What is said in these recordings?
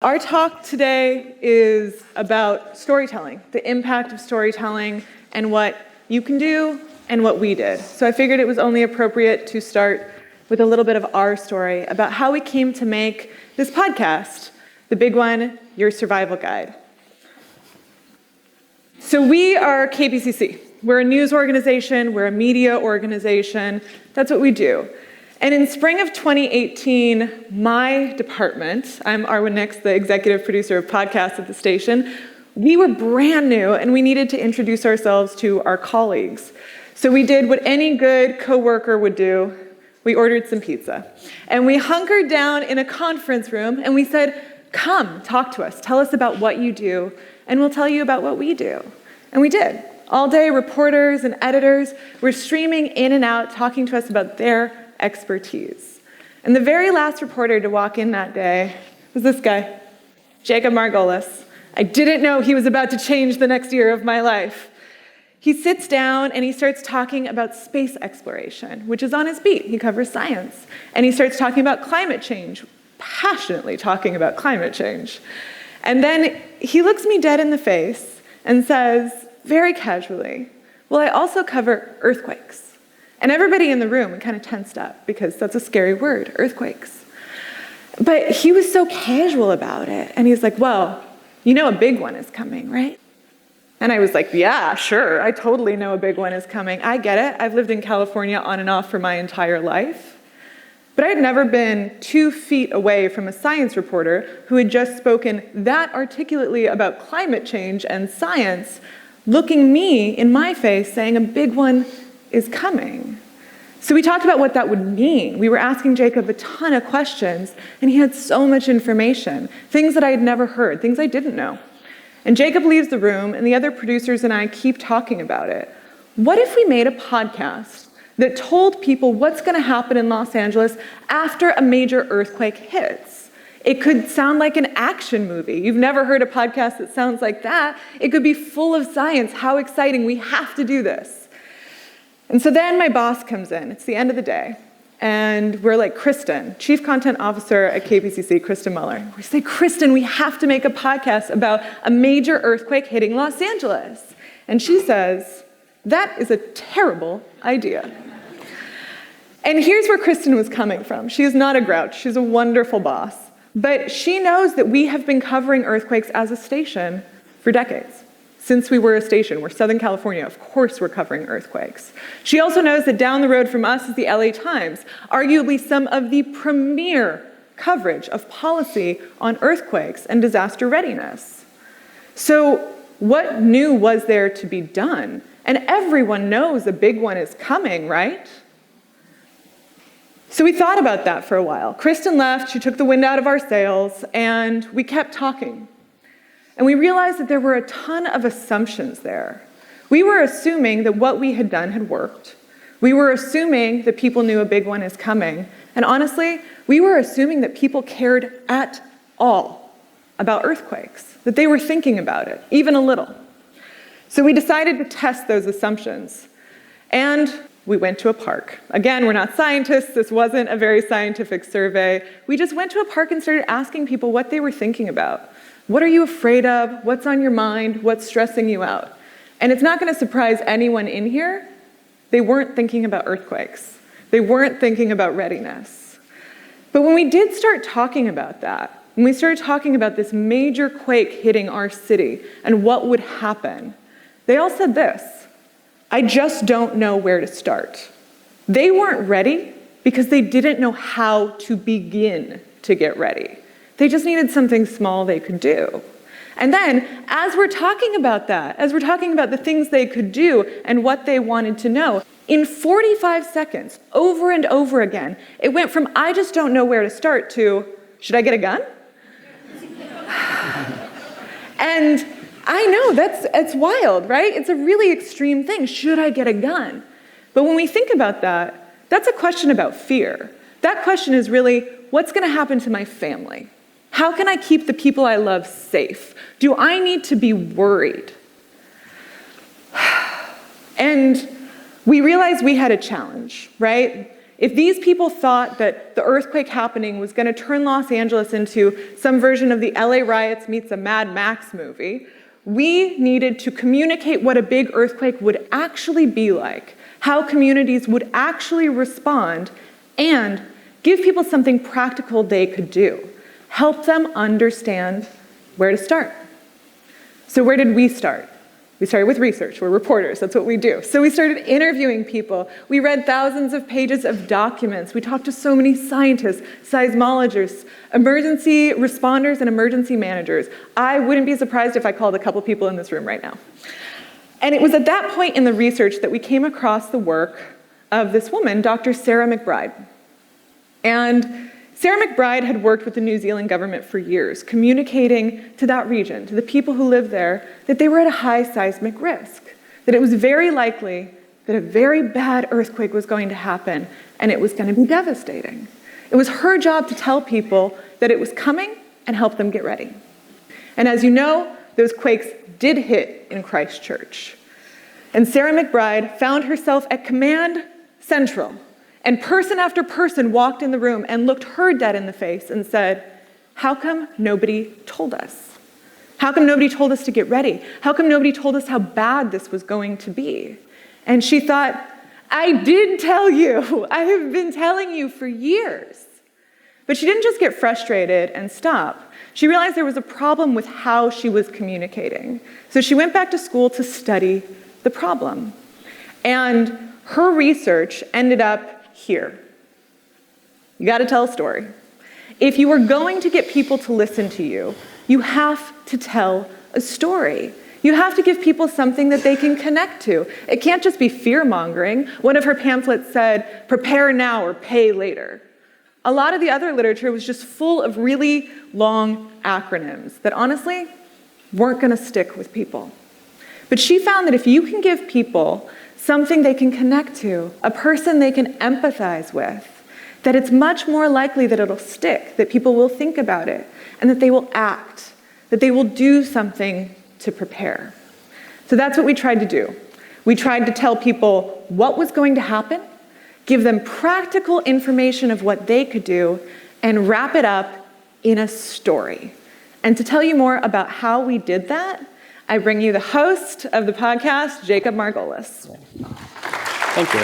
Our talk today is about storytelling, the impact of storytelling, and what you can do and what we did. So I figured it was only appropriate to start with a little bit of our story about how we came to make this podcast, the big one, Your Survival Guide. So we are KPCC. We're a news organization, we're a media organization. That's what we do. And in spring of 2018, my department, I'm Arwen Nix, the executive producer of podcasts at the station, we were brand new and we needed to introduce ourselves to our colleagues. So we did what any good coworker would do. We ordered some pizza. And we hunkered down in a conference room and we said, come, talk to us, tell us about what you do, and we'll tell you about what we do. And we did. All day, reporters and editors were streaming in and out, talking to us about their expertise. And the very last reporter to walk in that day was this guy, Jacob Margolis. I didn't know he was about to change the next year of my life. He sits down and he starts talking about space exploration, which is on his beat. He covers science. And he starts talking about climate change, passionately talking about climate change. And then he looks me dead in the face and says, very casually, well, I also cover earthquakes. And everybody in the room kind of tensed up because that's a scary word, earthquakes. But he was so casual about it. And he's like, well, you know a big one is coming, right? And I was like, yeah, sure. I totally know a big one is coming. I get it. I've lived in California on and off for my entire life. But I had never been 2 feet away from a science reporter who had just spoken that articulately about climate change and science, looking me in my face saying a big one is coming. So we talked about what that would mean. We were asking Jacob a ton of questions, and he had so much information, things that I had never heard, things I didn't know. And Jacob leaves the room, and the other producers and I keep talking about it. What if we made a podcast that told people what's going to happen in Los Angeles after a major earthquake hits? It could sound like an action movie. You've never heard a podcast that sounds like that. It could be full of science. How exciting. We have to do this. And so then my boss comes in. It's the end of the day. And we're like, Kristen, Chief Content Officer at KPCC, Kristen Muller. We say, Kristen, we have to make a podcast about a major earthquake hitting Los Angeles. And she says, that is a terrible idea. And here's where Kristen was coming from. She is not a grouch. She's a wonderful boss. But she knows that we have been covering earthquakes as a station for decades. Since we were a station, we're Southern California, of course we're covering earthquakes. She also knows that down the road from us is the LA Times, arguably some of the premier coverage of policy on earthquakes and disaster readiness. So what new was there to be done? And everyone knows a big one is coming, right? So we thought about that for a while. Kristen left, she took the wind out of our sails, and we kept talking. And we realized that there were a ton of assumptions there. We were assuming that what we had done had worked. We were assuming that people knew a big one is coming. And honestly, we were assuming that people cared at all about earthquakes, that they were thinking about it, even a little. So we decided to test those assumptions. And we went to a park. Again, we're not scientists. This wasn't a very scientific survey. We just went to a park and started asking people what they were thinking about. What are you afraid of? What's on your mind? What's stressing you out? And it's not going to surprise anyone in here. They weren't thinking about earthquakes. They weren't thinking about readiness. But when we did start talking about that, when we started talking about this major quake hitting our city and what would happen, they all said this, I just don't know where to start. They weren't ready because they didn't know how to begin to get ready. They just needed something small they could do. And then, as we're talking about that, as we're talking about the things they could do and what they wanted to know, in 45 seconds, over and over again, it went from, I just don't know where to start, to, should I get a gun? And I know, it's wild, right? It's a really extreme thing. Should I get a gun? But when we think about that, that's a question about fear. That question is really, what's going to happen to my family? How can I keep the people I love safe? Do I need to be worried? And we realized we had a challenge, right? If these people thought that the earthquake happening was going to turn Los Angeles into some version of the LA riots meets a Mad Max movie, we needed to communicate what a big earthquake would actually be like, how communities would actually respond, and give people something practical they could do. Help them understand where to start. So where did we start? We started with research. We're reporters. That's what we do. So we started interviewing people. We read thousands of pages of documents. We talked to so many scientists, seismologists, emergency responders, and emergency managers. I wouldn't be surprised if I called a couple people in this room right now. And it was at that point in the research that we came across the work of this woman, Dr. Sarah McBride. And Sarah McBride had worked with the New Zealand government for years, communicating to that region, to the people who lived there, that they were at a high seismic risk, that it was very likely that a very bad earthquake was going to happen, and it was going to be devastating. It was her job to tell people that it was coming and help them get ready. And as you know, those quakes did hit in Christchurch. And Sarah McBride found herself at Command Central, and person after person walked in the room and looked her dead in the face and said, how come nobody told us? How come nobody told us to get ready? How come nobody told us how bad this was going to be? And she thought, I did tell you. I have been telling you for years. But she didn't just get frustrated and stop. She realized there was a problem with how she was communicating. So she went back to school to study the problem. And her research ended up here. You got to tell a story. If you are going to get people to listen to you, you have to tell a story. You have to give people something that they can connect to. It can't just be fear-mongering. One of her pamphlets said, prepare now or pay later. A lot of the other literature was just full of really long acronyms that honestly weren't going to stick with people. But she found that if you can give people something they can connect to, a person they can empathize with, that it's much more likely that it'll stick, that people will think about it, and that they will act, that they will do something to prepare. So that's what we tried to do. We tried to tell people what was going to happen, give them practical information of what they could do, and wrap it up in a story. And to tell you more about how we did that, I bring you the host of the podcast, Jacob Margolis. Thank you.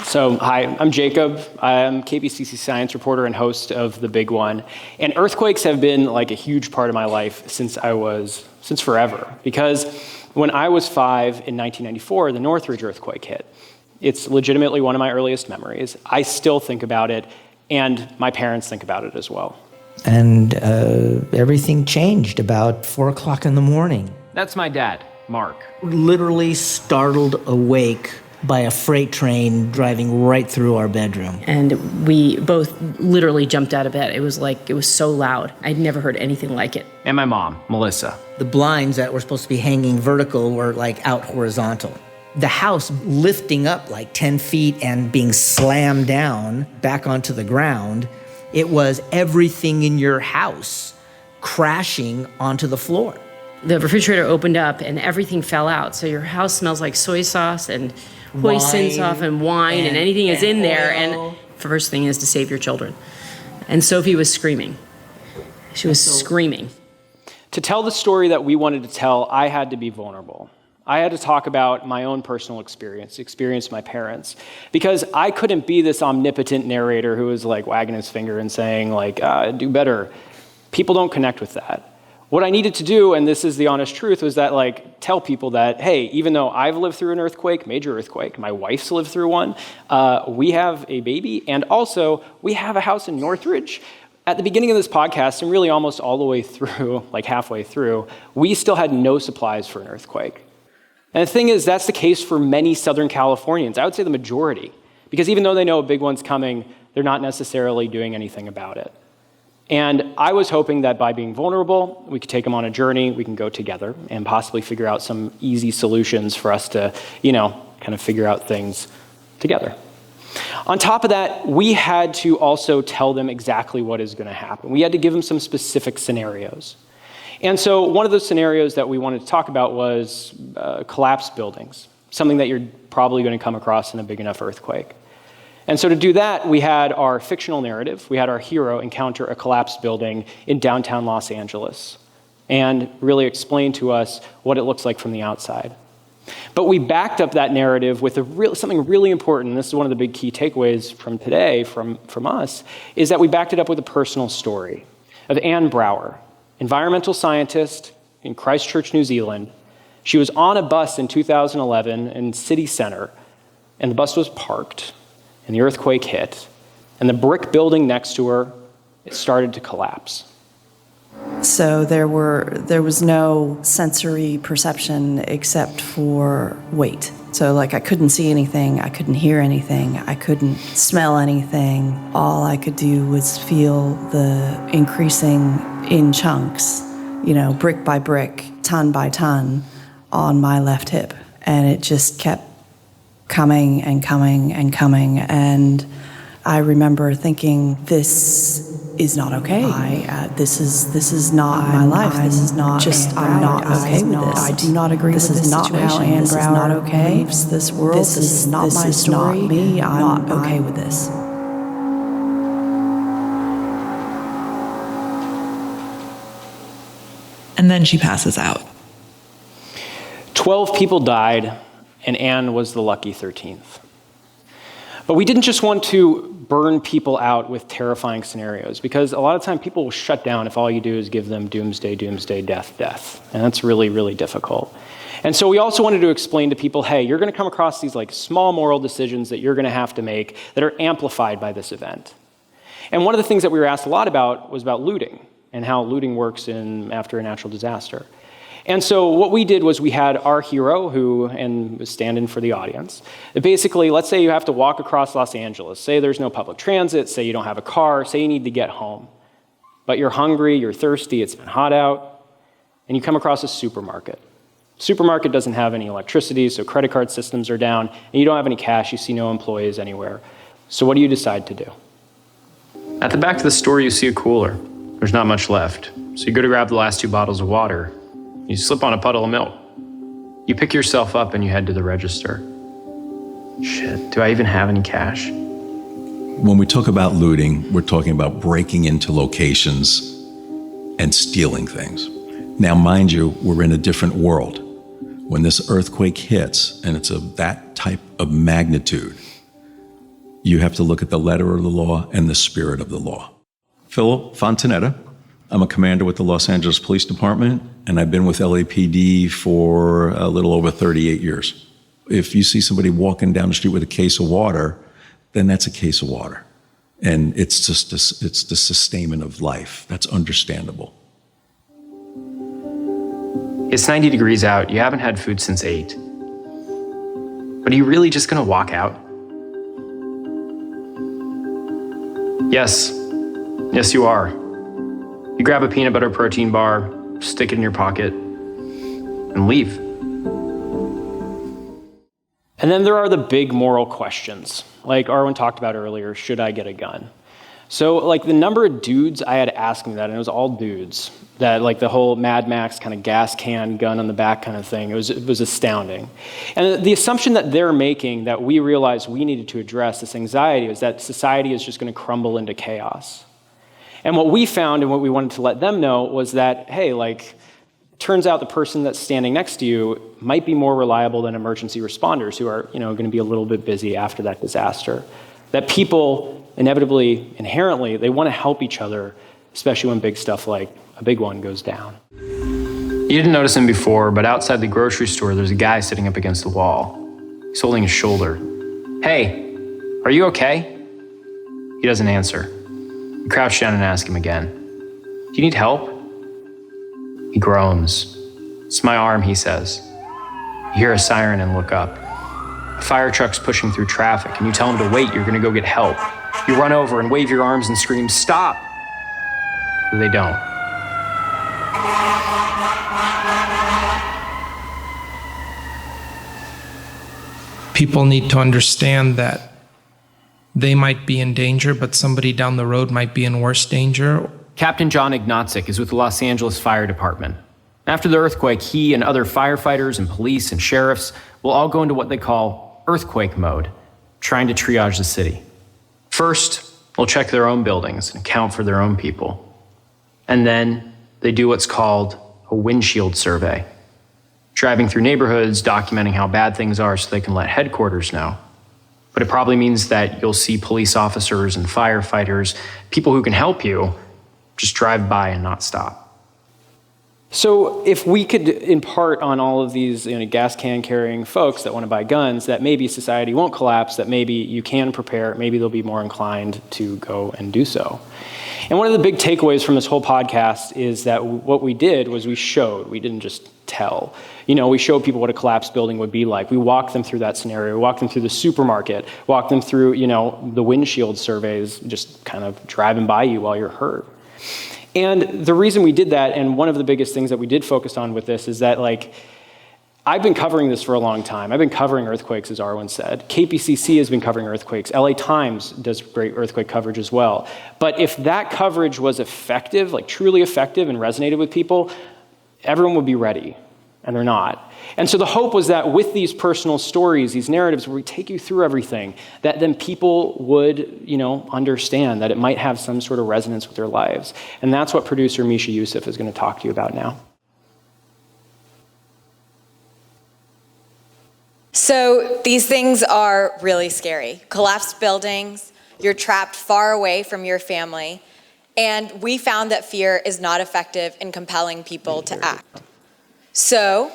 So, hi, I'm Jacob. I'm KBCC science reporter and host of The Big One. And earthquakes have been like a huge part of my life since forever. Because when I was 5 in 1994, the Northridge earthquake hit. It's legitimately one of my earliest memories. I still think about it, and my parents think about it as well. And everything changed about 4 o'clock in the morning. That's my dad, Mark. Literally startled awake by a freight train driving right through our bedroom. And we both literally jumped out of bed. It was so loud. I'd never heard anything like it. And my mom, Melissa. The blinds that were supposed to be hanging vertical were like out horizontal. The house lifting up like 10 feet and being slammed down back onto the ground. It was everything in your house crashing onto the floor. The refrigerator opened up and everything fell out. So your house smells like soy sauce and hoisin sauce and wine and anything is in there. And the first thing is to save your children. And Sophie was screaming. She was screaming. To tell the story that we wanted to tell, I had to be vulnerable. I had to talk about my own personal experience of my parents, because I couldn't be this omnipotent narrator who was like wagging his finger and saying like, do better. People don't connect with that. What I needed to do, and this is the honest truth, was that like tell people that, hey, even though I've lived through an earthquake, major earthquake, my wife's lived through one, we have a baby, and also we have a house in Northridge. At the beginning of this podcast, and really almost all the way through, like halfway through, we still had no supplies for an earthquake. And the thing is, that's the case for many Southern Californians. I would say the majority, because even though they know a big one's coming, they're not necessarily doing anything about it. And I was hoping that by being vulnerable, we could take them on a journey, we can go together and possibly figure out some easy solutions for us to, kind of figure out things together. On top of that, we had to also tell them exactly what is going to happen. We had to give them some specific scenarios. And so one of those scenarios that we wanted to talk about was collapsed buildings. something that you're probably going to come across in a big enough earthquake. And so to do that, we had our fictional narrative. We had our hero encounter a collapsed building in downtown Los Angeles and really explain to us what it looks like from the outside. But we backed up that narrative with something really important, and this is one of the big key takeaways from today from us, is that we backed it up with a personal story of Anne Brower, environmental scientist in Christchurch, New Zealand. She was on a bus in 2011 in city center, and the bus was parked, and the earthquake hit, and the brick building next to her, it started to collapse. So there was no sensory perception except for weight. So like I couldn't see anything, I couldn't hear anything, I couldn't smell anything. All I could do was feel the increasing in chunks, brick by brick, ton by ton on my left hip. And it just kept coming and coming and coming. And I remember thinking, this is not okay. This is not my life. This is not. I'm not okay with this. I do not agree with this. This is not how Anne Brower leaves this world. This is not my story. Not me. I'm not okay with this. And then she passes out. 12 people died, and Anne was the lucky 13th. But we didn't just want to burn people out with terrifying scenarios, because a lot of time people will shut down if all you do is give them doomsday, death. And that's really, really difficult. And so we also wanted to explain to people, hey, you're going to come across these small moral decisions that you're going to have to make that are amplified by this event. And one of the things that we were asked a lot about was about looting and how looting works after a natural disaster. And so what we did was we had our hero and was stand-in for the audience. Basically, let's say you have to walk across Los Angeles. Say there's no public transit. Say you don't have a car. Say you need to get home. But you're hungry, you're thirsty, it's been hot out, and you come across a supermarket. Supermarket doesn't have any electricity, so credit card systems are down, and you don't have any cash. You see no employees anywhere. So what do you decide to do? At the back of the store, you see a cooler. There's not much left. So you go to grab the last 2 bottles of water. You slip on a puddle of milk. You pick yourself up and you head to the register. Shit, do I even have any cash? When we talk about looting, we're talking about breaking into locations and stealing things. Now, mind you, we're in a different world. When this earthquake hits, and it's of that type of magnitude, you have to look at the letter of the law and the spirit of the law. Philip Fontanetta. I'm a commander with the Los Angeles Police Department, and I've been with LAPD for a little over 38 years. If you see somebody walking down the street with a case of water, then that's a case of water. And it's just it's the sustainment of life. That's understandable. It's 90 degrees out. You haven't had food since 8. But are you really just gonna walk out? Yes. Yes, you are. You grab a peanut butter protein bar, stick it in your pocket, and leave. And then there are the big moral questions, like Arwen talked about earlier, should I get a gun? So the number of dudes I had asking that, and it was all dudes, that the whole Mad Max kind of gas can gun on the back kind of thing, it was astounding. And the assumption that they're making that we realized we needed to address this anxiety is that society is just going to crumble into chaos. And what we found and what we wanted to let them know was that, hey, turns out the person that's standing next to you might be more reliable than emergency responders who are, going to be a little bit busy after that disaster. That people inevitably, inherently, they want to help each other, especially when big stuff like a big one goes down. You didn't notice him before, but outside the grocery store, there's a guy sitting up against the wall. He's holding his shoulder. Hey, are you okay? He doesn't answer. You crouch down and ask him again. Do you need help? He groans. It's my arm, he says. You hear a siren and look up. A fire truck's pushing through traffic, and you tell him to wait, you're gonna go get help. You run over and wave your arms and scream, stop! But they don't. People need to understand that they might be in danger, but somebody down the road might be in worse danger. Captain John Ignatzik is with the Los Angeles Fire Department. After the earthquake, he and other firefighters and police and sheriffs will all go into what they call earthquake mode, trying to triage the city. First, they'll check their own buildings and account for their own people. And then they do what's called a windshield survey, driving through neighborhoods, documenting how bad things are so they can let headquarters know. But it probably means that you'll see police officers and firefighters, people who can help you, just drive by and not stop. So if we could impart on all of these gas can carrying folks that want to buy guns that maybe society won't collapse, that maybe you can prepare, maybe they'll be more inclined to go and do so. And one of the big takeaways from this whole podcast is that what we did was we showed, we didn't just tell. We showed people what a collapsed building would be like. We walked them through that scenario. We walked them through the supermarket, walked them through, the windshield surveys, just kind of driving by you while you're hurt. And the reason we did that, and one of the biggest things that we did focus on with this, is that I've been covering this for a long time. I've been covering earthquakes, as Arwen said. KPCC has been covering earthquakes. LA Times does great earthquake coverage as well. But if that coverage was effective, truly effective and resonated with people, everyone would be ready, and they're not. And so the hope was that with these personal stories, these narratives where we take you through everything, that then people would, understand that it might have some sort of resonance with their lives. And that's what producer Misha Yusuf is going to talk to you about now. So these things are really scary. Collapsed buildings, you're trapped far away from your family, and we found that fear is not effective in compelling people to act. So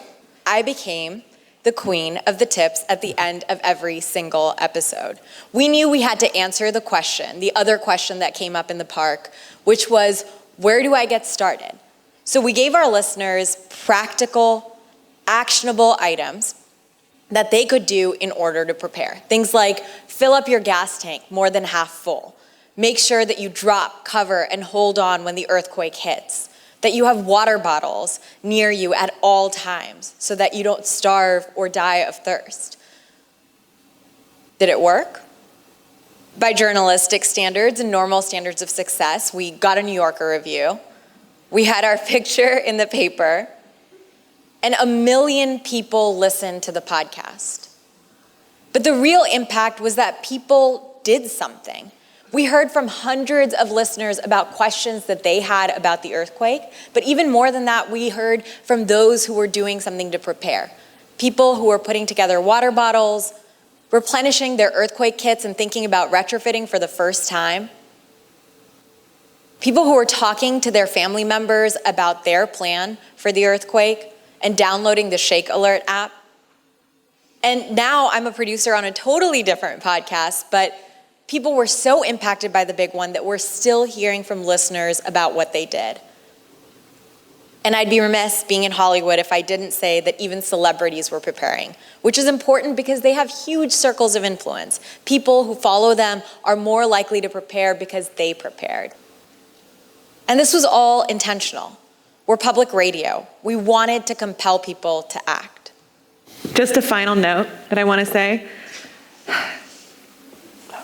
I became the queen of the tips at the end of every single episode. We knew we had to answer the other question that came up in the park, which was, where do I get started? So we gave our listeners practical, actionable items that they could do in order to prepare. Things like fill up your gas tank more than half full. Make sure that you drop, cover, and hold on when the earthquake hits. That you have water bottles near you at all times so that you don't starve or die of thirst. Did it work? By journalistic standards and normal standards of success, we got a New Yorker review. We had our picture in the paper. And 1 million people listened to the podcast. But the real impact was that people did something. We heard from hundreds of listeners about questions that they had about the earthquake, but even more than that, we heard from those who were doing something to prepare. People who were putting together water bottles, replenishing their earthquake kits and thinking about retrofitting for the first time. People who were talking to their family members about their plan for the earthquake and downloading the Shake Alert app. And now I'm a producer on a totally different podcast, but people were so impacted by the big one that we're still hearing from listeners about what they did. And I'd be remiss being in Hollywood if I didn't say that even celebrities were preparing, which is important because they have huge circles of influence. People who follow them are more likely to prepare because they prepared. And this was all intentional. We're public radio. We wanted to compel people to act. Just a final note that I want to say.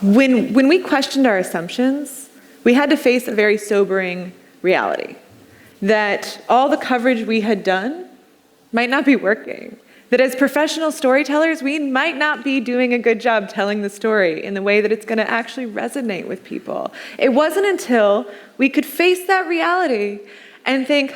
When we questioned our assumptions, we had to face a very sobering reality. That all the coverage we had done might not be working. That as professional storytellers, we might not be doing a good job telling the story in the way that it's going to actually resonate with people. It wasn't until we could face that reality and think,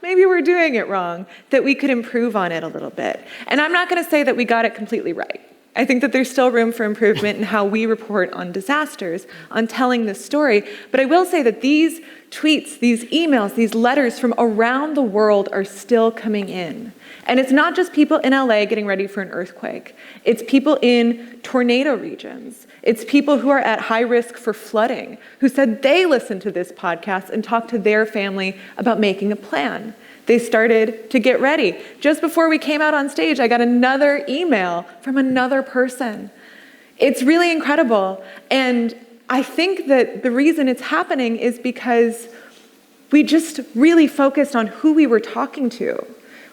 maybe we're doing it wrong, that we could improve on it a little bit. And I'm not going to say that we got it completely right. I think that there's still room for improvement in how we report on disasters, on telling this story. But I will say that these tweets, these emails, these letters from around the world are still coming in. And it's not just people in LA getting ready for an earthquake. It's people in tornado regions. It's people who are at high risk for flooding, who said they listened to this podcast and talked to their family about making a plan. They started to get ready. Just before we came out on stage, I got another email from another person. It's really incredible. And I think that the reason it's happening is because we just really focused on who we were talking to.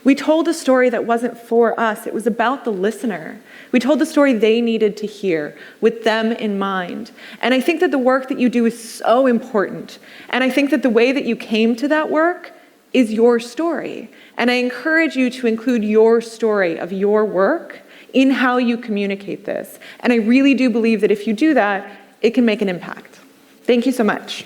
We told a story that wasn't for us. It was about the listener. We told the story they needed to hear with them in mind. And I think that the work that you do is so important. And I think that the way that you came to that work is your story. And I encourage you to include your story of your work in how you communicate this. And I really do believe that if you do that, it can make an impact. Thank you so much.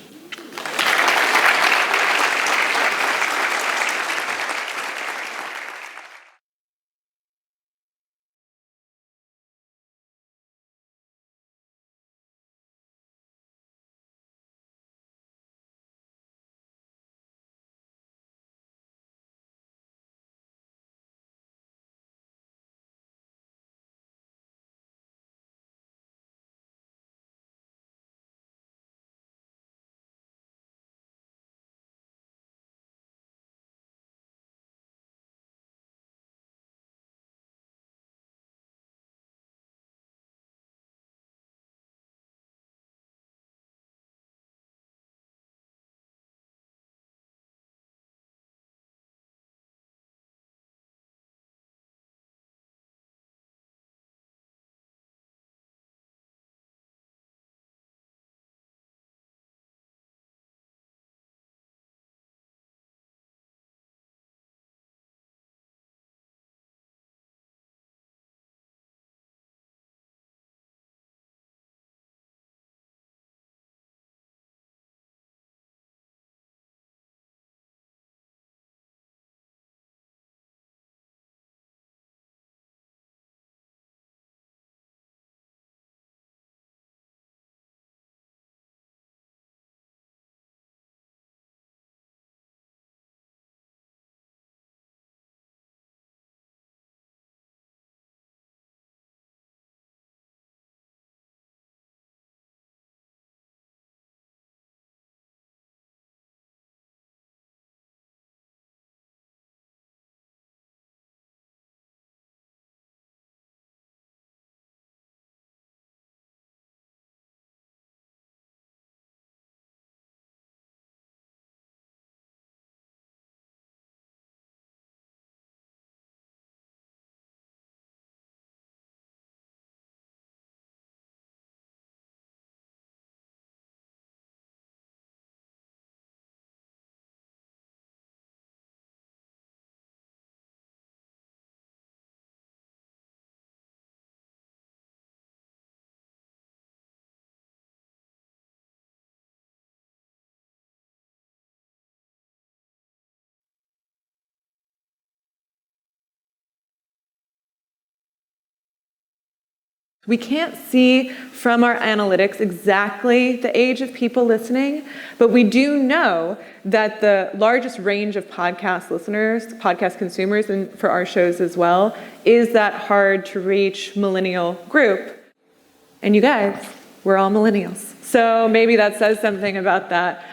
We can't see from our analytics exactly the age of people listening, but we do know that the largest range of podcast listeners, podcast consumers, and for our shows as well, is that hard to reach millennial group. And you guys, we're all millennials. So maybe that says something about that.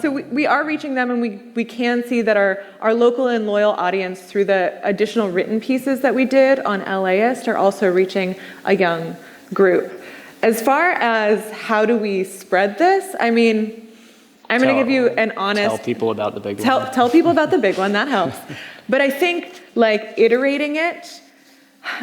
So we are reaching them, and we can see that our local and loyal audience, through the additional written pieces that we did on LAist, are also reaching a young group. As far as how do we spread this, I mean, I'm going to give you an honest... Tell people about the big one. Tell people about the big one, that helps. But I think, like, iterating it,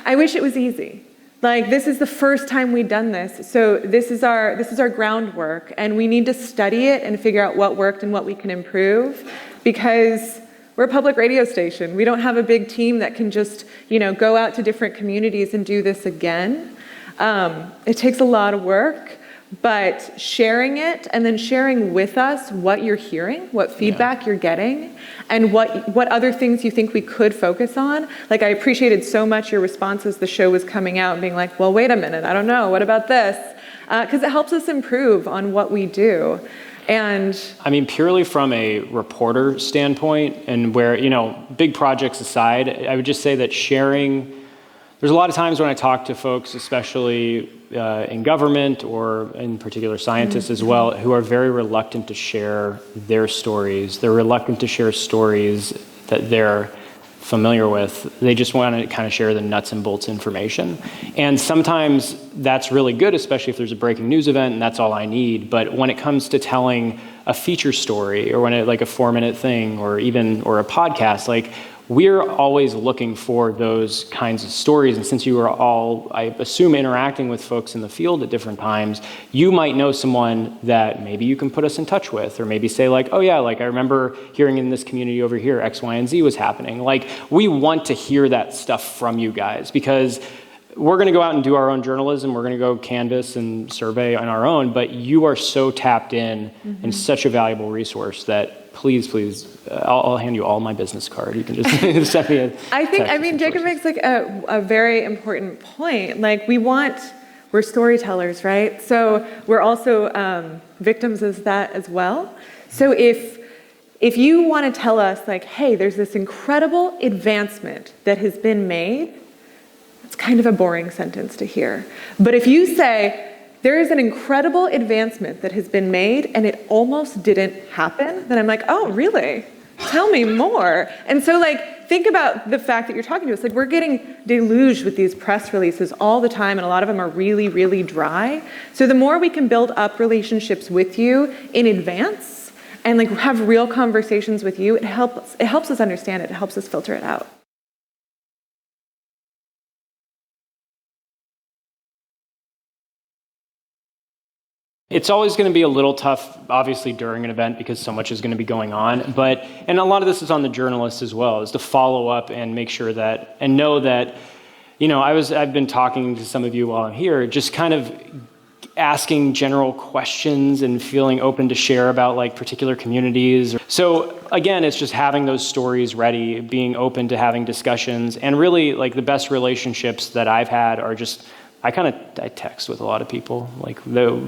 I wish it was easy. Like, this is the first time we've done this, so this is our groundwork, and we need to study it and figure out what worked and what we can improve, because we're a public radio station. We don't have a big team that can just, go out to different communities and do this again. It takes a lot of work, but sharing it and then sharing with us what you're hearing, what feedback you're getting, and what other things you think we could focus on. Like, I appreciated so much your response as the show was coming out, being like, well, wait a minute, I don't know, what about this? Because it helps us improve on what we do. And I mean, purely from a reporter standpoint, and where, big projects aside, I would just say that sharing, there's a lot of times when I talk to folks, especially in government or in particular scientists as well, who are very reluctant to share their stories. They're reluctant to share stories that they're familiar with. They just want to kind of share the nuts and bolts information. And sometimes that's really good, especially if there's a breaking news event and that's all I need. But when it comes to telling a feature story, or when like a 4-minute thing, or a podcast, like, we're always looking for those kinds of stories. And since you are all, I assume, interacting with folks in the field at different times, you might know someone that maybe you can put us in touch with, or maybe say like, oh yeah, like I remember hearing in this community over here, X, Y, and Z was happening. Like, we want to hear that stuff from you guys, because we're going to go out and do our own journalism. We're going to go canvass and survey on our own, but you are so tapped in and such a valuable resource that please, I'll hand you all my business card. You can just send me a I mean, Jacob makes like a very important point. Like, we're storytellers, right? So we're also victims of that as well. So if you want to tell us like, hey, there's this incredible advancement that has been made, it's kind of a boring sentence to hear. But if you say, there is an incredible advancement that has been made and it almost didn't happen, then I'm like, oh, really? Tell me more. And so like, think about the fact that you're talking to us. Like, we're getting deluged with these press releases all the time, and a lot of them are really, really dry. So the more we can build up relationships with you in advance and like have real conversations with you, it helps us understand it. It helps us filter it out. It's always going to be a little tough, obviously, during an event, because so much is going to be going on. And a lot of this is on the journalists as well, is to follow up and make sure that, and know that, I've been talking to some of you while I'm here, just kind of asking general questions and feeling open to share about like particular communities. So again, it's just having those stories ready, being open to having discussions, and really like the best relationships that I've had are just, I text with a lot of people,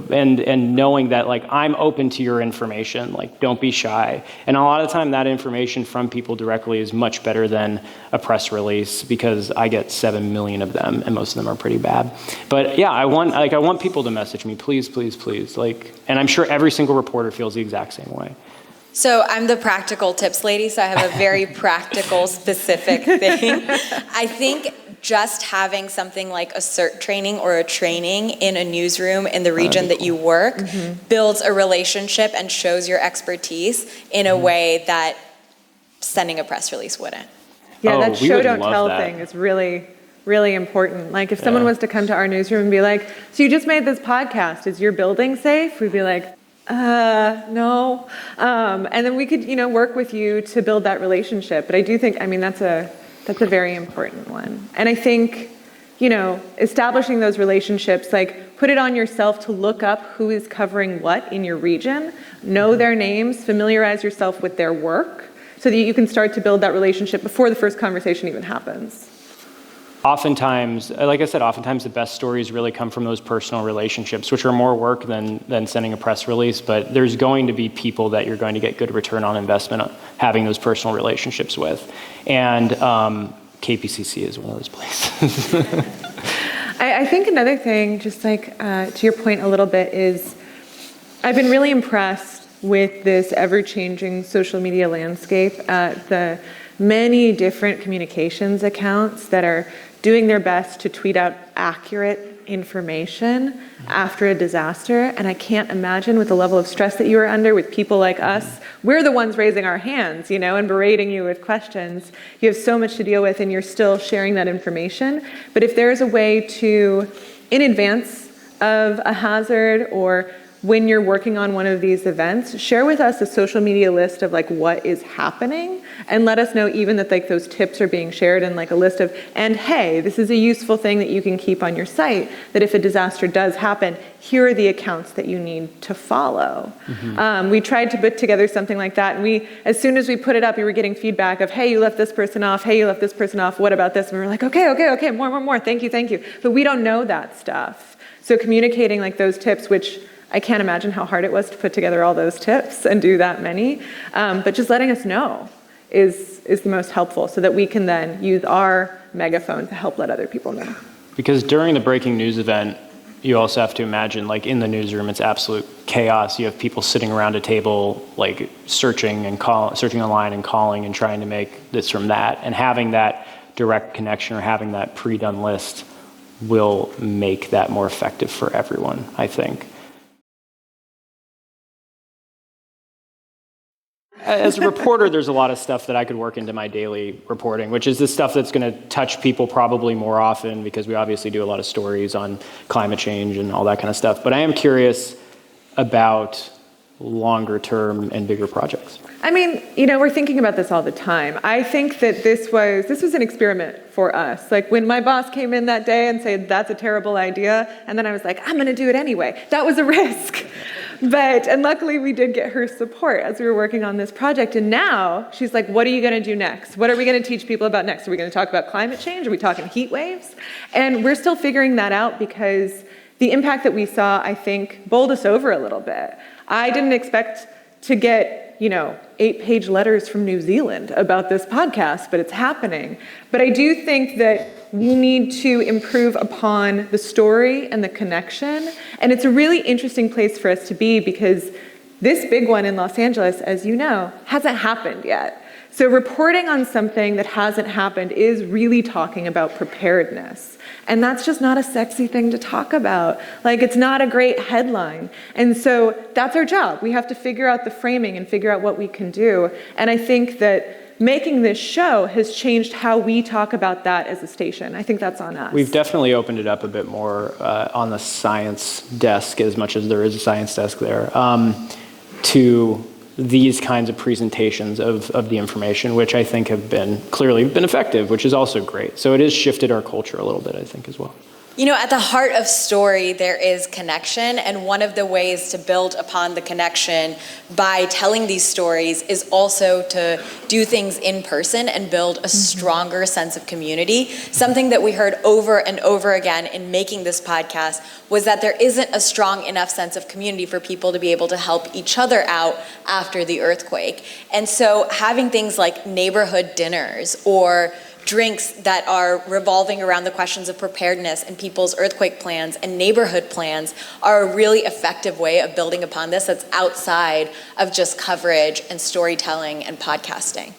and knowing that like I'm open to your information, like don't be shy. And a lot of the time that information from people directly is much better than a press release, because I get 7 million of them and most of them are pretty bad. But yeah, I want people to message me, please, and I'm sure every single reporter feels the exact same way. So I'm the practical tips lady, so I have a very practical, specific thing. I think just having something like a CERT training or a training in a newsroom in the region that you work builds a relationship and shows your expertise in a way that sending a press release wouldn't. Yeah, that show don't tell thing is really, really important. Like if someone was to come to our newsroom and be like, so you just made this podcast, is your building safe? We'd be like, no. And then we could, work with you to build that relationship. But I do think, that's a very important one. And I think, establishing those relationships, like put it on yourself to look up who is covering what in your region, know their names, familiarize yourself with their work so that you can start to build that relationship before the first conversation even happens. Oftentimes, like I said, the best stories really come from those personal relationships, which are more work than sending a press release. But there's going to be people that you're going to get good return on investment having those personal relationships with. And KPCC is one of those places. I think another thing, just like to your point a little bit, is I've been really impressed with this ever-changing social media landscape, the many different communications accounts that are doing their best to tweet out accurate information after a disaster. And I can't imagine, with the level of stress that you are under with people like us, we're the ones raising our hands, and berating you with questions. You have so much to deal with and you're still sharing that information. But if there is a way to, in advance of a hazard or when you're working on one of these events, share with us a social media list of like what is happening, and let us know even that like those tips are being shared, and like a list of, and hey, this is a useful thing that you can keep on your site, that if a disaster does happen, here are the accounts that you need to follow. We tried to put together something like that, and as soon as we put it up, we were getting feedback of, hey, you left this person off, hey, you left this person off, what about this? And we were like, okay, more, thank you. But we don't know that stuff. So communicating like those tips, which I can't imagine how hard it was to put together all those tips and do that many, but just letting us know is the most helpful, so that we can then use our megaphone to help let other people know. Because during the breaking news event, you also have to imagine, like in the newsroom, it's absolute chaos. You have people sitting around a table, like searching online and calling and trying to make this from that. And having that direct connection or having that pre-done list will make that more effective for everyone, I think. As a reporter, there's a lot of stuff that I could work into my daily reporting, which is the stuff that's going to touch people probably more often because we obviously do a lot of stories on climate change and all that kind of stuff. But I am curious about longer term and bigger projects. I mean, we're thinking about this all the time. I think that this was an experiment for us. Like when my boss came in that day and said, that's a terrible idea, and then I was like, I'm gonna do it anyway. That was a risk. And luckily we did get her support as we were working on this project. And now she's like, what are you gonna do next? What are we gonna teach people about next? Are we gonna talk about climate change? Are we talking heat waves? And we're still figuring that out because the impact that we saw, I think, bowled us over a little bit. I didn't expect to get 8-page letters from New Zealand about this podcast, but it's happening. But I do think that we need to improve upon the story and the connection. And it's a really interesting place for us to be because this big one in Los Angeles, as you know, hasn't happened yet. So reporting on something that hasn't happened is really talking about preparedness. And that's just not a sexy thing to talk about. Like, it's not a great headline. And so that's our job. We have to figure out the framing and figure out what we can do. And I think that making this show has changed how we talk about that as a station. I think that's on us. We've definitely opened it up a bit more on the science desk, as much as there is a science desk there, to these kinds of presentations of the information, which I think have clearly been effective, which is also great. So it has shifted our culture a little bit, I think, as well. At the heart of story, there is connection, and one of the ways to build upon the connection by telling these stories is also to do things in person and build a stronger sense of community. Something that we heard over and over again in making this podcast was that there isn't a strong enough sense of community for people to be able to help each other out after the earthquake. And so having things like neighborhood dinners or drinks that are revolving around the questions of preparedness and people's earthquake plans and neighborhood plans are a really effective way of building upon this that's outside of just coverage and storytelling and podcasting.